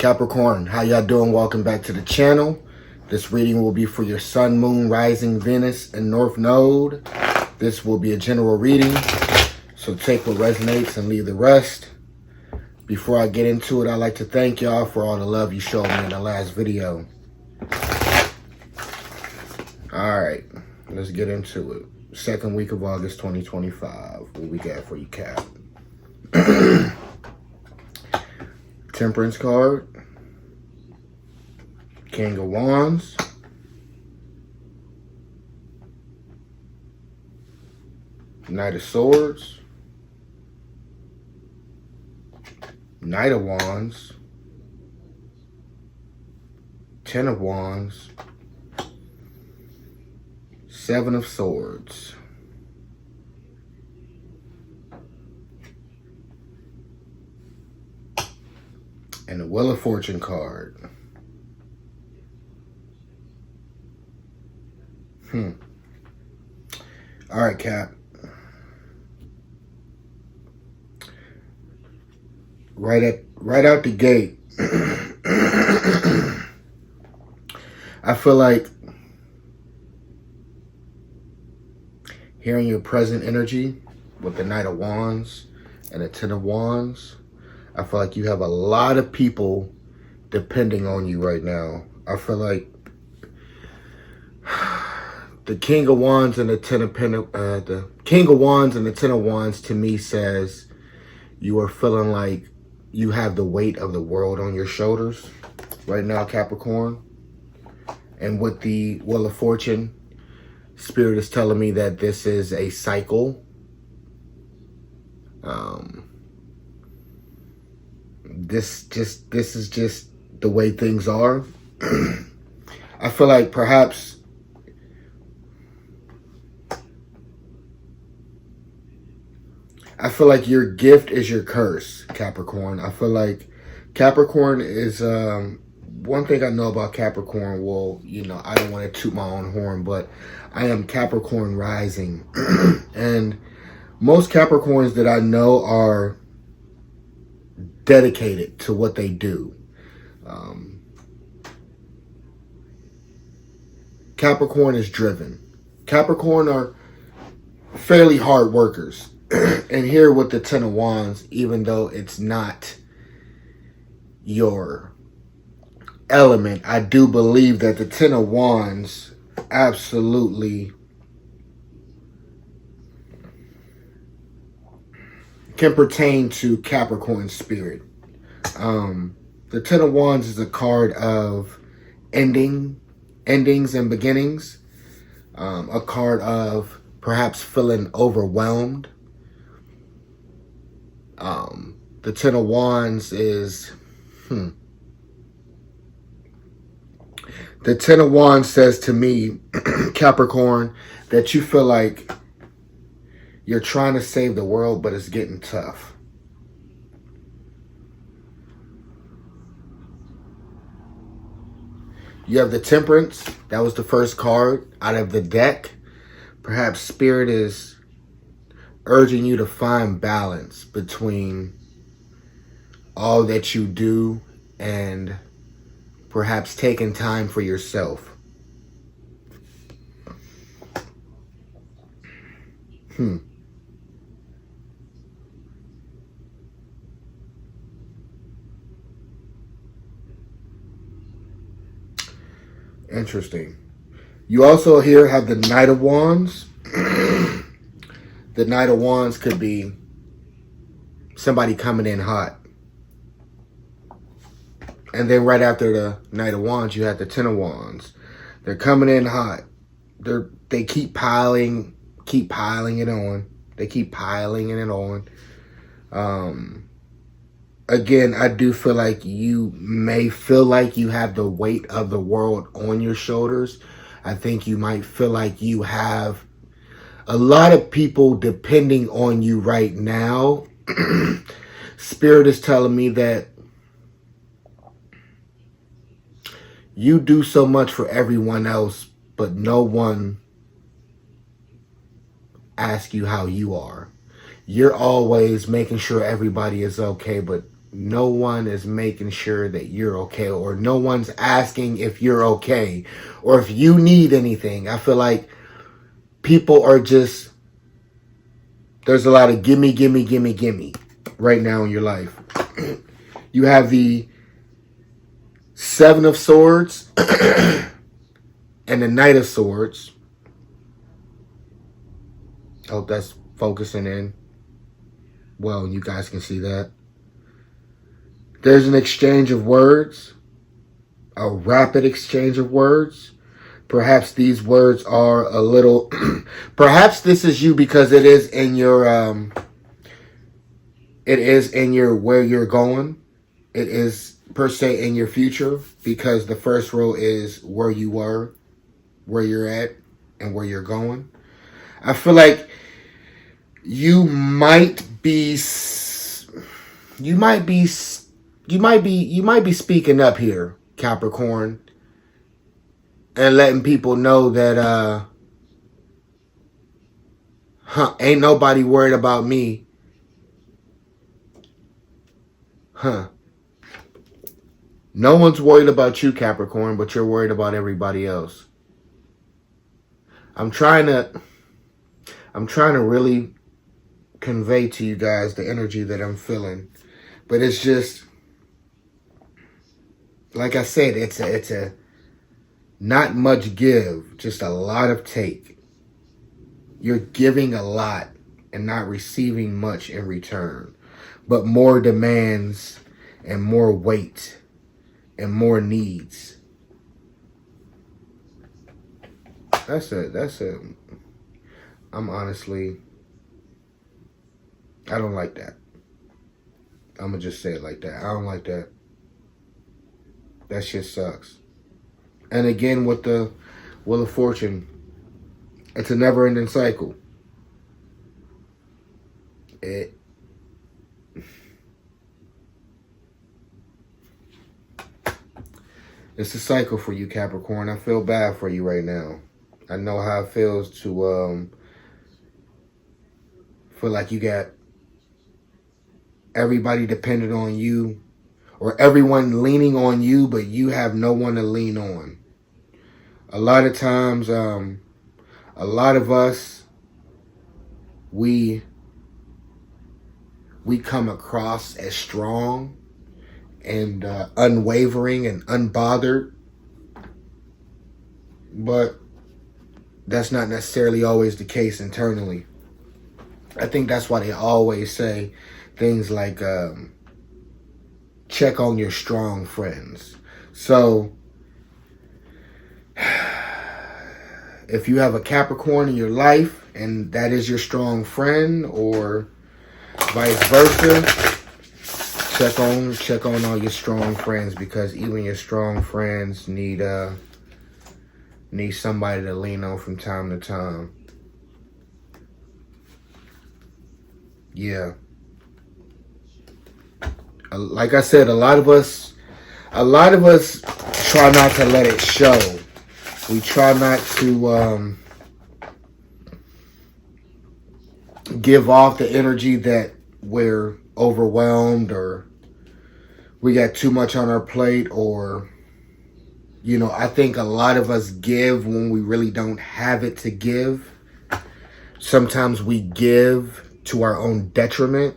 Capricorn, how y'all doing? Welcome back to the channel. This reading will be for your Sun, Moon, Rising, Venus, and North Node. This will be a general reading, so take what resonates and leave the rest. Before I get into it, I'd like to thank y'all for all the love you showed me in the last video. Alright, let's get into it. Second week of August 2025. What we got for you, Cap? Temperance card, King of Wands, Knight of Swords, Knight of Wands, Ten of Wands, Seven of Swords. And the Wheel of Fortune card. All right, Cap. Right out the gate. I feel like hearing your present energy with the Knight of Wands and the Ten of Wands, I feel like you have a lot of people depending on you right now. I feel like the King of Wands and the Ten of the King of Wands and the Ten of Wands to me says you are feeling like you have the weight of the world on your shoulders right now, Capricorn. And with the Wheel of Fortune, Spirit is telling me that this is a cycle. This is just the way things are. I feel like perhaps your gift is your curse, Capricorn. I feel like Capricorn is one thing I know about Capricorn. Well, you know, I don't want to toot my own horn, but I am Capricorn rising. And most Capricorns that I know are dedicated to what they do. Capricorn is driven. Capricorn are fairly hard workers. And here with the Ten of Wands, even though it's not your element, I do believe that the Ten of Wands absolutely can pertain to Capricorn spirit. The Ten of Wands is a card of endings and beginnings. A card of perhaps feeling overwhelmed. The Ten of Wands is... The Ten of Wands says to me, Capricorn, that you feel like you're trying to save the world, but it's getting tough. You have the Temperance. That was the first card out of the deck. Perhaps Spirit is urging you to find balance between all that you do and perhaps taking time for yourself. Interesting. You also here have the Knight of Wands. The Knight of Wands could be somebody coming in hot. And then right after the Knight of Wands, you have the Ten of Wands. They're coming in hot. They keep piling it on. They keep piling it on. Again, I do feel like you may feel like you have the weight of the world on your shoulders. I think you might feel like you have a lot of people depending on you right now. Spirit is telling me that you do so much for everyone else, but no one asks you how you are. You're always making sure everybody is okay, but no one is making sure that you're okay, or no one's asking if you're okay or if you need anything. I feel like people are just, there's a lot of gimme, gimme, gimme, gimme right now in your life. You have the Seven of Swords and the Knight of Swords. I hope that's focusing in. Well, you guys can see that. There's an exchange of words, a rapid exchange of words. Perhaps these words are a little, perhaps this is you because it is in your, where you're going. It is per se in your future, because the first row is where you were, where you're at, and where you're going. I feel like you might be speaking up here, Capricorn, and letting people know that ain't nobody worried about me. No one's worried about you, Capricorn, but you're worried about everybody else. I'm trying to really convey to you guys the energy that I'm feeling. But it's just, like I said, it's a not much give, just a lot of take. You're giving a lot and not receiving much in return, but more demands and more weight and more needs. I'm honestly, I don't like that. I'm going to just say it like that. I don't like that. That shit sucks. And again, with the Wheel of Fortune, it's a never-ending cycle. It's a cycle for you, Capricorn. I feel bad for you right now. I know how it feels to feel like you got everybody dependent on you, or everyone leaning on you, but you have no one to lean on. A lot of times, a lot of us, we come across as strong and unwavering and unbothered, but that's not necessarily always the case internally. I think that's why they always say things like check on your strong friends. So if you have a Capricorn in your life and that is your strong friend, or vice versa, check on all your strong friends, because even your strong friends need somebody to lean on from time to time. Yeah. Like I said, a lot of us try not to let it show. We try not to give off the energy that we're overwhelmed, or we got too much on our plate, or, you know, I think a lot of us give when we really don't have it to give. Sometimes we give to our own detriment.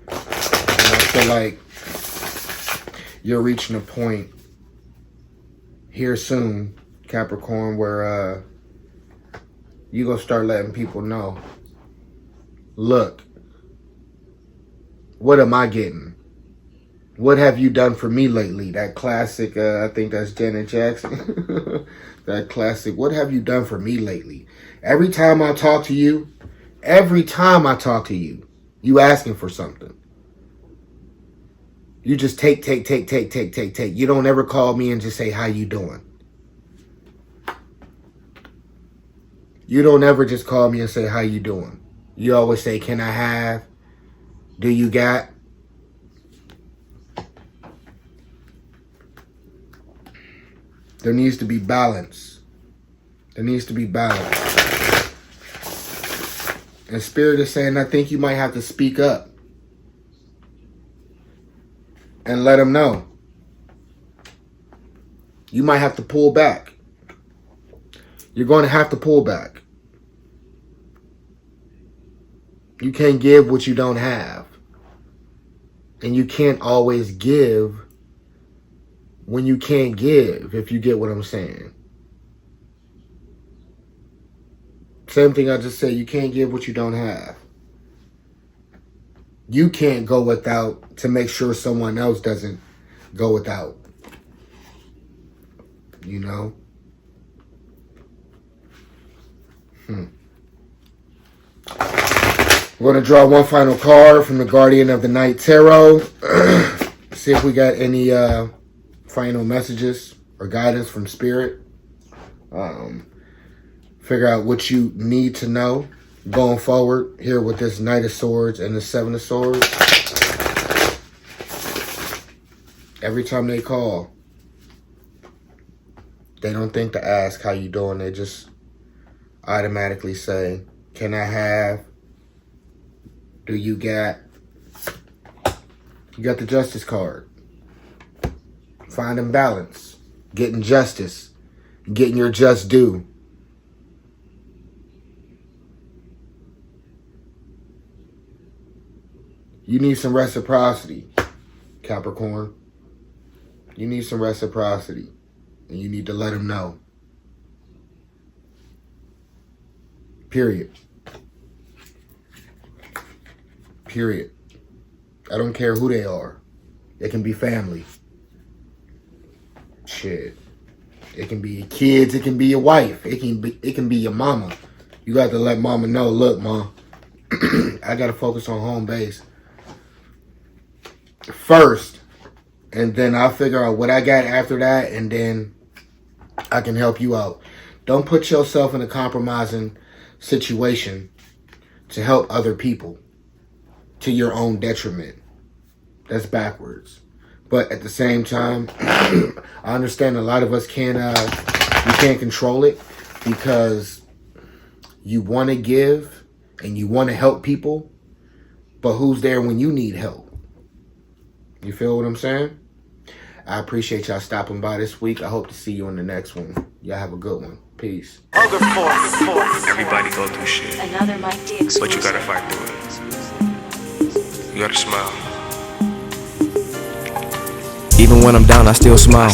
And I feel like you're reaching a point here soon, Capricorn, where you gonna start letting people know, look, what am I getting? What have you done for me lately? That classic, I think that's Janet Jackson. That classic, what have you done for me lately? Every time I talk to you, you asking for something. You just take. You don't ever call me and just say, how you doing? You don't ever just call me and say, how you doing? You always say, can I have? Do you got? There needs to be balance. There needs to be balance. And Spirit is saying, I think you might have to speak up. and let them know. You might have to pull back. You're going to have to pull back. You can't give what you don't have. And you can't always give when you can't give, if you get what I'm saying. Same thing I just said, you can't give what you don't have. You can't go without to make sure someone else doesn't go without. You know? We're going to draw one final card from the Guardian of the Night Tarot. See if we got any final messages or guidance from Spirit. Figure out what you need to know going forward here with this Knight of Swords and the Seven of Swords. Every time they call, they don't think to ask how you doing. They just automatically say, can I have? Do you got? You got the Justice card. Finding balance. Getting justice. Getting your just due. You need some reciprocity, Capricorn. You need some reciprocity. And you need to let them know. Period. Period. I don't care who they are. It can be family. Shit. It can be your kids. It can be your wife. It can be your mama. You got to let mama know, look, ma, I got to focus on home base first. And then I'll figure out what I got after that. And then I can help you out. Don't put yourself in a compromising situation to help other people to your own detriment. That's backwards. But at the same time, I understand a lot of us can't control it because you want to give and you want to help people, but who's there when you need help? You feel what I'm saying? I appreciate y'all stopping by this week. I hope to see you in the next one. Y'all have a good one. Peace. Everybody go through shit. Another Mike D exclusive. But you gotta fight through it. You gotta smile. Even when I'm down, I still smile.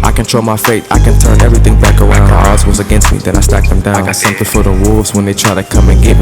I control my fate, I can turn everything back around. Odds was against me, then I stacked them down. I got something for the wolves when they try to come and get me.